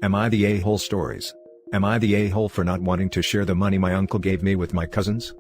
Am I the a-hole stories? Am I the a-hole for not wanting to share the money my uncle gave me with my cousins?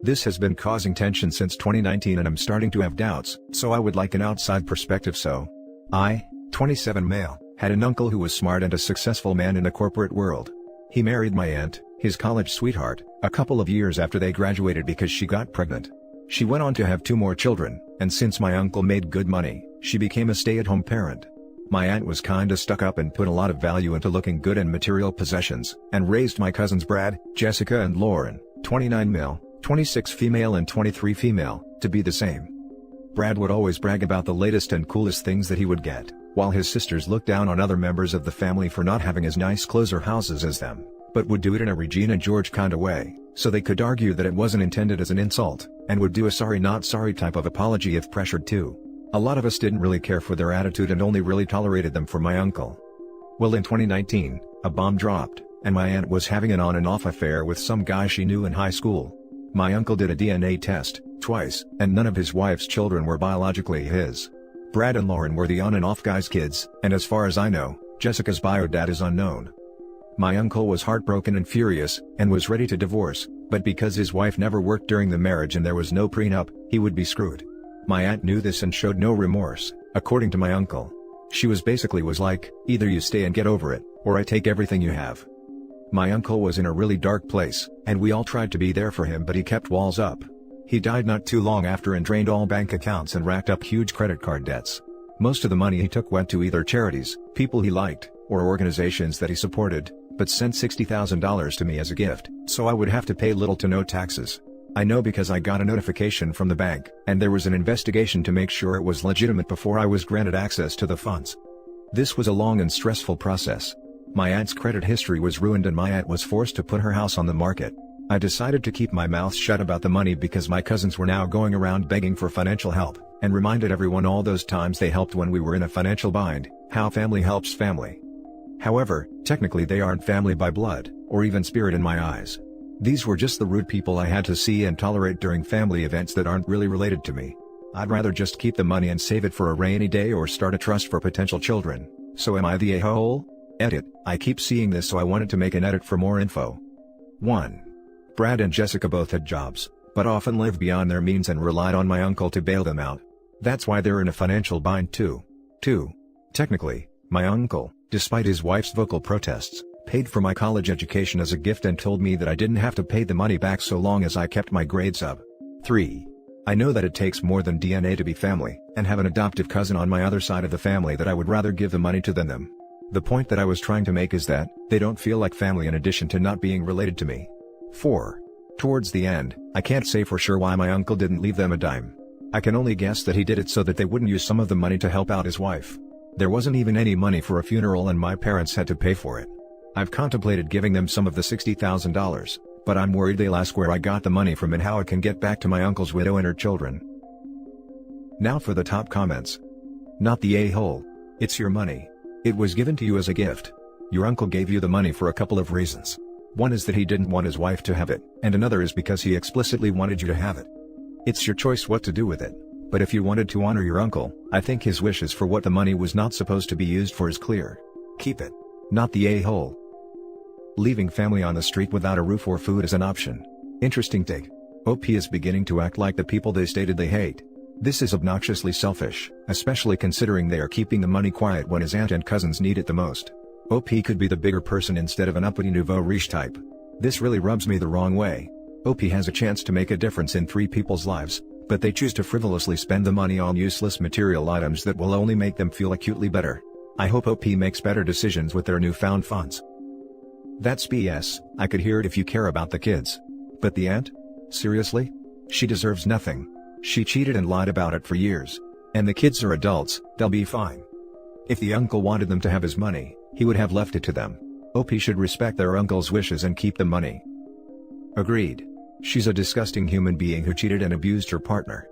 This has been causing tension since 2019 and I'm starting to have doubts, so I would like an outside perspective. So, I, 27 male, had an uncle who was smart and a successful man in the corporate world. He married my aunt, his college sweetheart, a couple of years after they graduated because she got pregnant. She went on to have 2 more children, and since my uncle made good money, she became a stay-at-home parent. My aunt was kinda stuck up and put a lot of value into looking good and material possessions, and raised my cousins Brad, Jessica and Lauren, 29 male, 26 female and 23 female, to be the same. Brad would always brag about the latest and coolest things that he would get, while his sisters looked down on other members of the family for not having as nice clothes or houses as them, but would do it in a Regina George kinda way, so they could argue that it wasn't intended as an insult, and would do a sorry not sorry type of apology if pressured to. A lot of us didn't really care for their attitude and only really tolerated them for my uncle. Well, in 2019, a bomb dropped, and my aunt was having an on and off affair with some guy she knew in high school. My uncle did a DNA test, twice, and none of his wife's children were biologically his. Brad and Lauren were the on and off guy's kids, and as far as I know, Jessica's bio-dad is unknown. My uncle was heartbroken and furious, and was ready to divorce, but because his wife never worked during the marriage and there was no prenup, he would be screwed. My aunt knew this and showed no remorse, according to my uncle. She was like, either you stay and get over it, or I take everything you have. My uncle was in a really dark place, and we all tried to be there for him, but he kept walls up. He died not too long after and drained all bank accounts and racked up huge credit card debts. Most of the money he took went to either charities, people he liked, or organizations that he supported, but sent $60,000 to me as a gift, so I would have to pay little to no taxes. I know because I got a notification from the bank, and there was an investigation to make sure it was legitimate before I was granted access to the funds. This was a long and stressful process. My aunt's credit history was ruined and my aunt was forced to put her house on the market. I decided to keep my mouth shut about the money because my cousins were now going around begging for financial help, and reminded everyone all those times they helped when we were in a financial bind, how family helps family. However, technically they aren't family by blood, or even spirit in my eyes. These were just the rude people I had to see and tolerate during family events that aren't really related to me. I'd rather just keep the money and save it for a rainy day or start a trust for potential children. So am I the a-hole? Edit, I keep seeing this so I wanted to make an edit for more info. 1. Brad and Jessica both had jobs, but often lived beyond their means and relied on my uncle to bail them out. That's why they're in a financial bind too. 2. Technically, my uncle, despite his wife's vocal protests, paid for my college education as a gift and told me that I didn't have to pay the money back so long as I kept my grades up. 3. I know that it takes more than DNA to be family, and have an adoptive cousin on my other side of the family that I would rather give the money to than them. The point that I was trying to make is that, they don't feel like family in addition to not being related to me. 4. Towards the end, I can't say for sure why my uncle didn't leave them a dime. I can only guess that he did it so that they wouldn't use some of the money to help out his wife. There wasn't even any money for a funeral and my parents had to pay for it. I've contemplated giving them some of the $60,000, but I'm worried they'll ask where I got the money from and how it can get back to my uncle's widow and her children. Now for the top comments. Not the a-hole. It's your money. It was given to you as a gift. Your uncle gave you the money for a couple of reasons. One is that he didn't want his wife to have it, and another is because he explicitly wanted you to have it. It's your choice what to do with it, but if you wanted to honor your uncle, I think his wishes for what the money was not supposed to be used for is clear. Keep it. Not the a-hole. Leaving family on the street without a roof or food is an option. Interesting take. OP is beginning to act like the people they stated they hate. This is obnoxiously selfish, especially considering they are keeping the money quiet when his aunt and cousins need it the most. OP could be the bigger person instead of an uppity nouveau riche type. This really rubs me the wrong way. OP has a chance to make a difference in 3 people's lives, but they choose to frivolously spend the money on useless material items that will only make them feel acutely better. I hope OP makes better decisions with their newfound funds. That's BS, I could hear it if you care about the kids. But the aunt? Seriously? She deserves nothing. She cheated and lied about it for years. And the kids are adults, they'll be fine. If the uncle wanted them to have his money, he would have left it to them. OP should respect their uncle's wishes and keep the money. Agreed. She's a disgusting human being who cheated and abused her partner.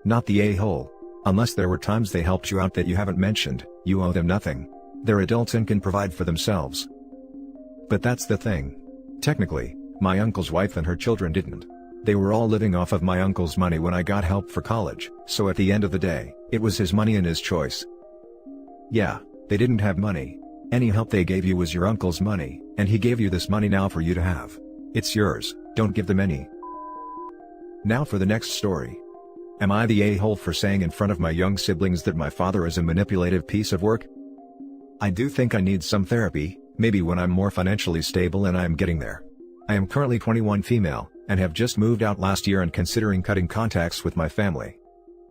Not the a-hole. Unless there were times they helped you out that you haven't mentioned, you owe them nothing. They're adults and can provide for themselves. But that's the thing. Technically, my uncle's wife and her children didn't. They were all living off of my uncle's money when I got help for college, so at the end of the day, it was his money and his choice. Yeah, they didn't have money. Any help they gave you was your uncle's money, and he gave you this money now for you to have. It's yours, don't give them any. Now for the next story. Am I the a-hole for saying in front of my young siblings that my father is a manipulative piece of work? I do think I need some therapy, maybe when I'm more financially stable, and I am getting there. I am currently 21 female, and have just moved out last year and considering cutting contacts with my family.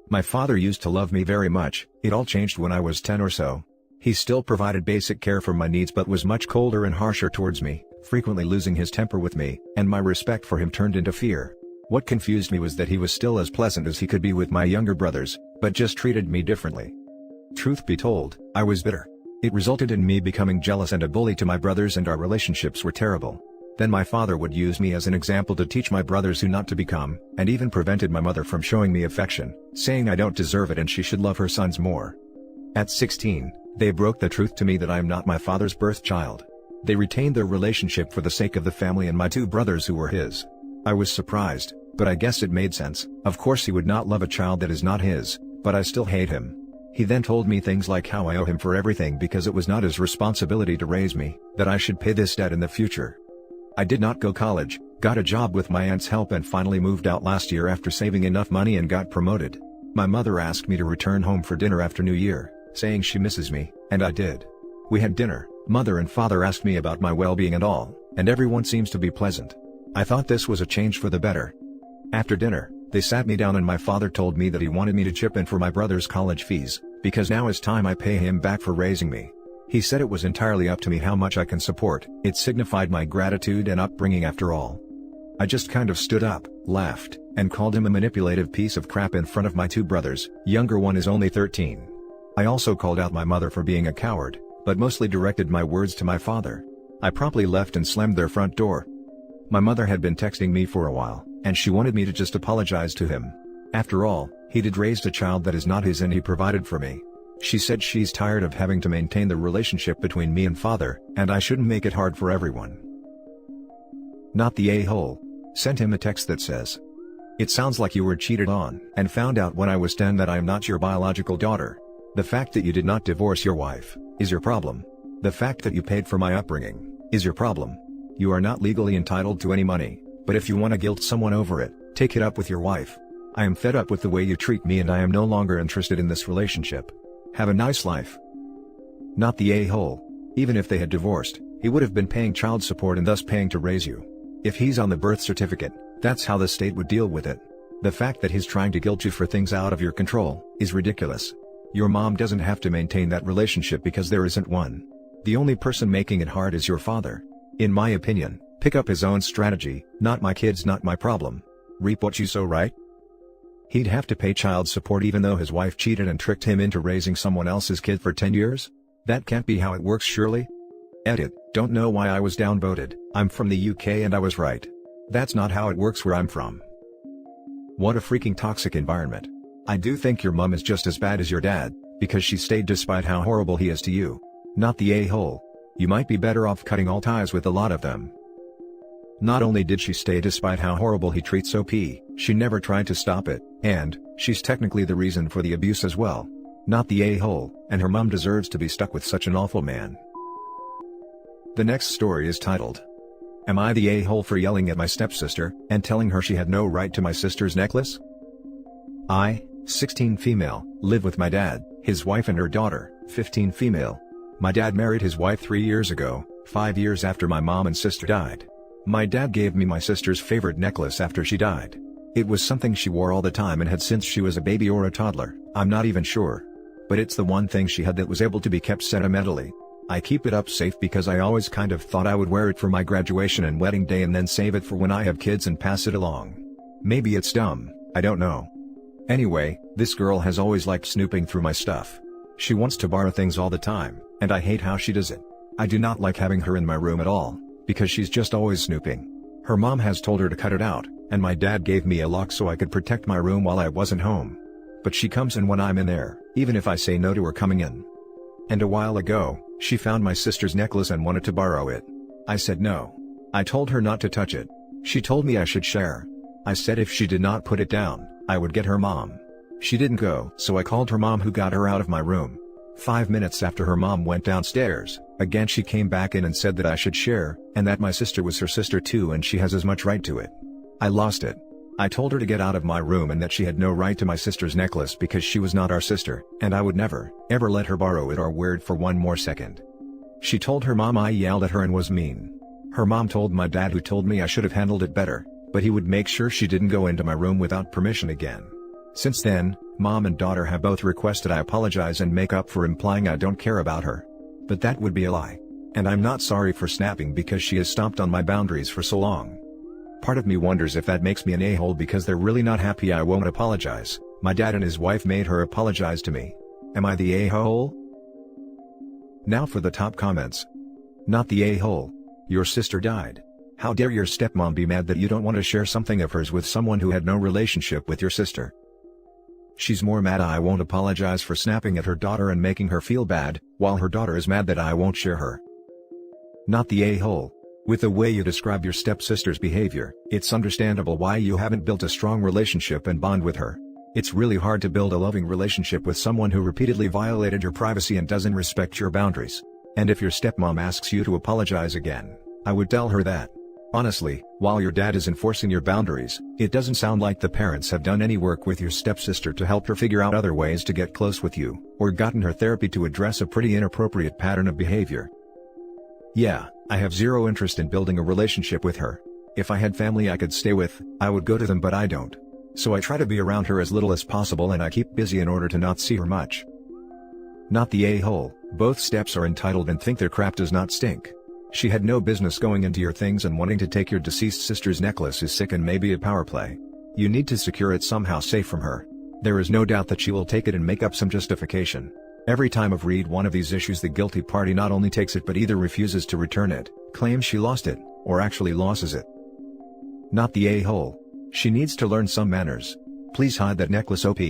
My father used to love me very much, it all changed when I was 10 or so. He still provided basic care for my needs but was much colder and harsher towards me, frequently losing his temper with me, and my respect for him turned into fear. What confused me was that he was still as pleasant as he could be with my younger brothers, but just treated me differently. Truth be told, I was bitter. It resulted in me becoming jealous and a bully to my brothers, and our relationships were terrible. Then my father would use me as an example to teach my brothers who not to become, and even prevented my mother from showing me affection, saying I don't deserve it and she should love her sons more. At 16, they broke the truth to me that I am not my father's birth child. They retained their relationship for the sake of the family and my two brothers who were his. I was surprised, but I guess it made sense. Of course he would not love a child that is not his, but I still hate him. He then told me things like how I owe him for everything because it was not his responsibility to raise me, that I should pay this debt in the future. I did not go college, got a job with my aunt's help, and finally moved out last year after saving enough money and got promoted. My mother asked me to return home for dinner after New Year, saying she misses me, and I did. We had dinner, mother and father asked me about my well-being and all, and everyone seems to be pleasant. I thought this was a change for the better. After dinner, they sat me down and my father told me that he wanted me to chip in for my brother's college fees, because now is time I pay him back for raising me. He said it was entirely up to me how much I can support, it signified my gratitude and upbringing after all. I just kind of stood up, laughed, and called him a manipulative piece of crap in front of my two brothers, younger one is only 13. I also called out my mother for being a coward, but mostly directed my words to my father. I promptly left and slammed their front door. My mother had been texting me for a while, and she wanted me to just apologize to him. After all, he did raise a child that is not his and he provided for me. She said she's tired of having to maintain the relationship between me and father, and I shouldn't make it hard for everyone. Not the a-hole. Sent him a text that says, "It sounds like you were cheated on and found out when I was 10 that I am not your biological daughter. The fact that you did not divorce your wife is your problem. The fact that you paid for my upbringing is your problem. You are not legally entitled to any money, but if you want to guilt someone over it, take it up with your wife. I am fed up with the way you treat me and I am no longer interested in this relationship. Have a nice life." Not the a-hole. Even if they had divorced, he would have been paying child support and thus paying to raise you. If he's on the birth certificate, that's how the state would deal with it. The fact that he's trying to guilt you for things out of your control is ridiculous. Your mom doesn't have to maintain that relationship because there isn't one. The only person making it hard is your father. In my opinion, pick up his own strategy, not my kids, not my problem. Reap what you sow, right? He'd have to pay child support even though his wife cheated and tricked him into raising someone else's kid for 10 years? That can't be how it works, surely? Edit, don't know why I was downvoted. I'm from the UK and I was right. That's not how it works where I'm from. What a freaking toxic environment. I do think your mom is just as bad as your dad, because she stayed despite how horrible he is to you. Not the a-hole. You might be better off cutting all ties with a lot of them. Not only did she stay despite how horrible he treats OP, she never tried to stop it, and she's technically the reason for the abuse as well. Not the a-hole, and her mom deserves to be stuck with such an awful man. The next story is titled, "Am I the a-hole for yelling at my stepsister and telling her she had no right to my sister's necklace?" I, 16 female, live with my dad, his wife and her daughter, 15 female. My dad married his wife 3 years ago, 5 years after my mom and sister died. My dad gave me my sister's favorite necklace after she died. It was something she wore all the time and had since she was a baby or a toddler, I'm not even sure. But it's the one thing she had that was able to be kept sentimentally. I keep it up safe because I always kind of thought I would wear it for my graduation and wedding day and then save it for when I have kids and pass it along. Maybe it's dumb, I don't know. Anyway, this girl has always liked snooping through my stuff. She wants to borrow things all the time, and I hate how she does it. I do not like having her in my room at all, because she's just always snooping. Her mom has told her to cut it out, and my dad gave me a lock so I could protect my room while I wasn't home. But she comes in when I'm in there, even if I say no to her coming in. And a while ago, she found my sister's necklace and wanted to borrow it. I said no. I told her not to touch it. She told me I should share. I said if she did not put it down, I would get her mom. She didn't go, so I called her mom who got her out of my room. 5 minutes after her mom went downstairs, again she came back in and said that I should share, and that my sister was her sister too and she has as much right to it. I lost it. I told her to get out of my room and that she had no right to my sister's necklace because she was not our sister, and I would never, ever let her borrow it or wear it for one more second. She told her mom I yelled at her and was mean. Her mom told my dad, who told me I should have handled it better, but he would make sure she didn't go into my room without permission again. Since then, mom and daughter have both requested I apologize and make up for implying I don't care about her. But that would be a lie. And I'm not sorry for snapping because she has stomped on my boundaries for so long. Part of me wonders if that makes me an a-hole because they're really not happy I won't apologize. My dad and his wife made her apologize to me. Am I the a-hole? Now for the top comments. Not the a-hole. Your sister died. How dare your stepmom be mad that you don't want to share something of hers with someone who had no relationship with your sister. She's more mad I won't apologize for snapping at her daughter and making her feel bad, while her daughter is mad that I won't share her. Not the a-hole. With the way you describe your stepsister's behavior, it's understandable why you haven't built a strong relationship and bond with her. It's really hard to build a loving relationship with someone who repeatedly violated your privacy and doesn't respect your boundaries. And if your stepmom asks you to apologize again, I would tell her that. Honestly, while your dad is enforcing your boundaries, it doesn't sound like the parents have done any work with your stepsister to help her figure out other ways to get close with you, or gotten her therapy to address a pretty inappropriate pattern of behavior. Yeah, I have zero interest in building a relationship with her. If I had family I could stay with, I would go to them, but I don't. So I try to be around her as little as possible and I keep busy in order to not see her much. Not the a-hole. Both steps are entitled and think their crap does not stink. She had no business going into your things, and wanting to take your deceased sister's necklace is sick and maybe a power play. You need to secure it somehow safe from her. There is no doubt that she will take it and make up some justification. Every time I've read one of these issues, the guilty party not only takes it but either refuses to return it, claims she lost it, or actually loses it. Not the a-hole. She needs to learn some manners. Please hide that necklace, OP.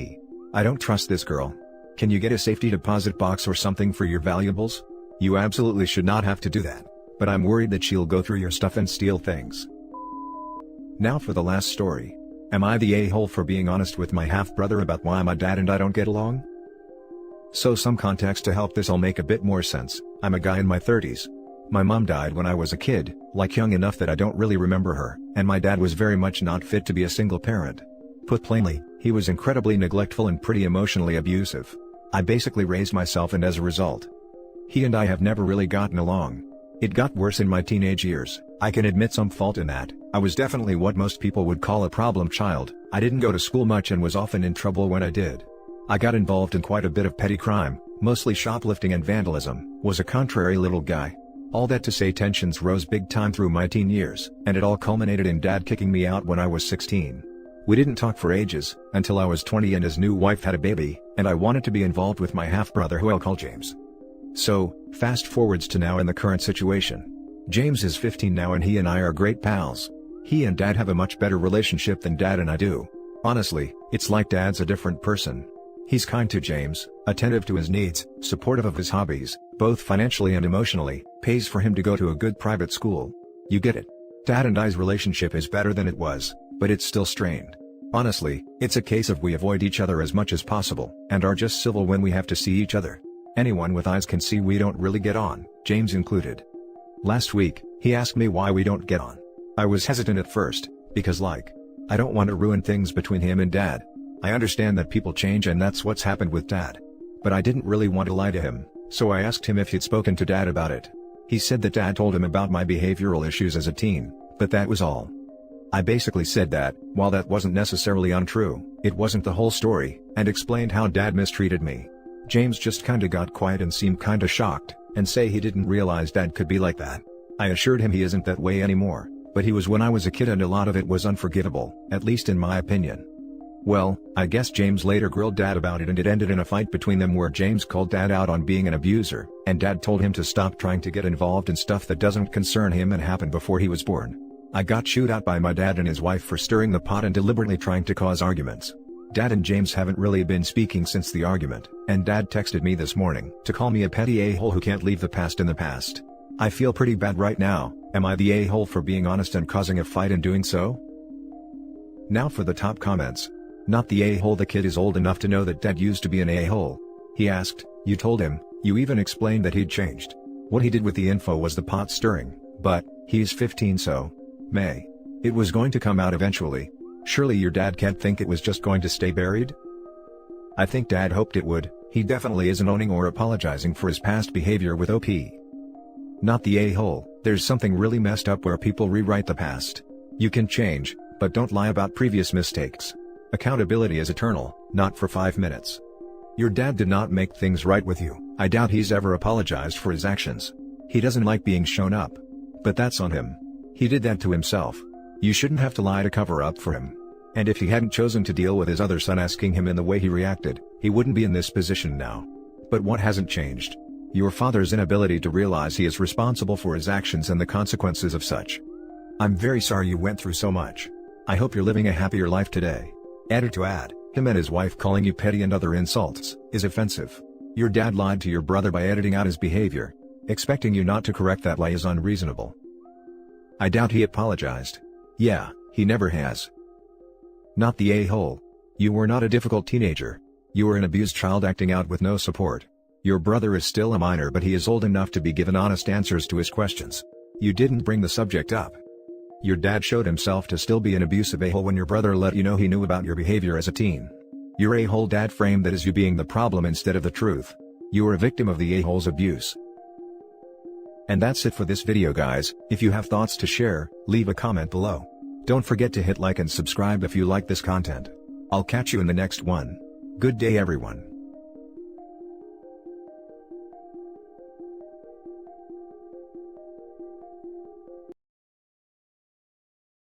I don't trust this girl. Can you get a safety deposit box or something for your valuables? You absolutely should not have to do that. But I'm worried that she'll go through your stuff and steal things. Now for the last story. Am I the a-hole for being honest with my half-brother about why my dad and I don't get along? So some context to help this all make a bit more sense. I'm a guy in my 30s. My mom died when I was a kid, like young enough that I don't really remember her, and my dad was very much not fit to be a single parent. Put plainly, he was incredibly neglectful and pretty emotionally abusive. I basically raised myself, and as a result, he and I have never really gotten along. It got worse in my teenage years. I can admit some fault in that. I was definitely what most people would call a problem child. I didn't go to school much and was often in trouble when I did. I got involved in quite a bit of petty crime, mostly shoplifting and vandalism, was a contrary little guy. All that to say, tensions rose big time through my teen years, and it all culminated in Dad kicking me out when I was 16. We didn't talk for ages, until I was 20 and his new wife had a baby, and I wanted to be involved with my half-brother, who I'll call James. So, fast forwards to now in the current situation. James is 15 now and he and I are great pals. He and Dad have a much better relationship than Dad and I do. Honestly, it's like Dad's a different person. He's kind to James, attentive to his needs, supportive of his hobbies, both financially and emotionally, pays for him to go to a good private school. You get it. Dad and I's relationship is better than it was, but it's still strained. Honestly, it's a case of we avoid each other as much as possible, and are just civil when we have to see each other. Anyone with eyes can see we don't really get on, James included. Last week, he asked me why we don't get on. I was hesitant at first, because I don't want to ruin things between him and Dad. I understand that people change and that's what's happened with Dad. But I didn't really want to lie to him, so I asked him if he'd spoken to Dad about it. He said that Dad told him about my behavioral issues as a teen, but that was all. I basically said that, while that wasn't necessarily untrue, it wasn't the whole story, and explained how Dad mistreated me. James just kinda got quiet and seemed kinda shocked, and say he didn't realize Dad could be like that. I assured him he isn't that way anymore, but he was when I was a kid and a lot of it was unforgivable, at least in my opinion. Well, I guess James later grilled Dad about it and it ended in a fight between them where James called Dad out on being an abuser, and Dad told him to stop trying to get involved in stuff that doesn't concern him and happened before he was born. I got chewed out by my dad and his wife for stirring the pot and deliberately trying to cause arguments. Dad and James haven't really been speaking since the argument, and Dad texted me this morning to call me a petty a-hole who can't leave the past in the past. I feel pretty bad right now. Am I the a-hole for being honest and causing a fight in doing so? Now for the top comments. Not the a-hole. The kid is old enough to know that Dad used to be an a-hole. He asked, you told him, you even explained that he'd changed. What he did with the info was the pot stirring, but, he's 15 so. May. It was going to come out eventually. Surely your dad can't think it was just going to stay buried? I think dad hoped it would. He definitely isn't owning or apologizing for his past behavior with OP. Not the a-hole. There's something really messed up where people rewrite the past. You can change, but don't lie about previous mistakes. Accountability is eternal, not for 5 minutes. Your dad did not make things right with you. I doubt he's ever apologized for his actions. He doesn't like being shown up. But that's on him. He did that to himself. You shouldn't have to lie to cover up for him. And if he hadn't chosen to deal with his other son asking him in the way he reacted, he wouldn't be in this position now. But what hasn't changed? Your father's inability to realize he is responsible for his actions and the consequences of such. I'm very sorry you went through so much. I hope you're living a happier life today. Added to add, him and his wife calling you petty and other insults is offensive. Your dad lied to your brother by editing out his behavior. Expecting you not to correct that lie is unreasonable. I doubt he apologized. Yeah, he never has. Not the a-hole. You were not a difficult teenager. You were an abused child acting out with no support. Your brother is still a minor, but he is old enough to be given honest answers to his questions. You didn't bring the subject up. Your dad showed himself to still be an abusive a-hole when your brother let you know he knew about your behavior as a teen. Your a-hole dad framed that as you being the problem instead of the truth. You were a victim of the a-hole's abuse. And that's it for this video, guys. If you have thoughts to share, leave a comment below. Don't forget to hit like and subscribe if you like this content. I'll catch you in the next one. Good day everyone.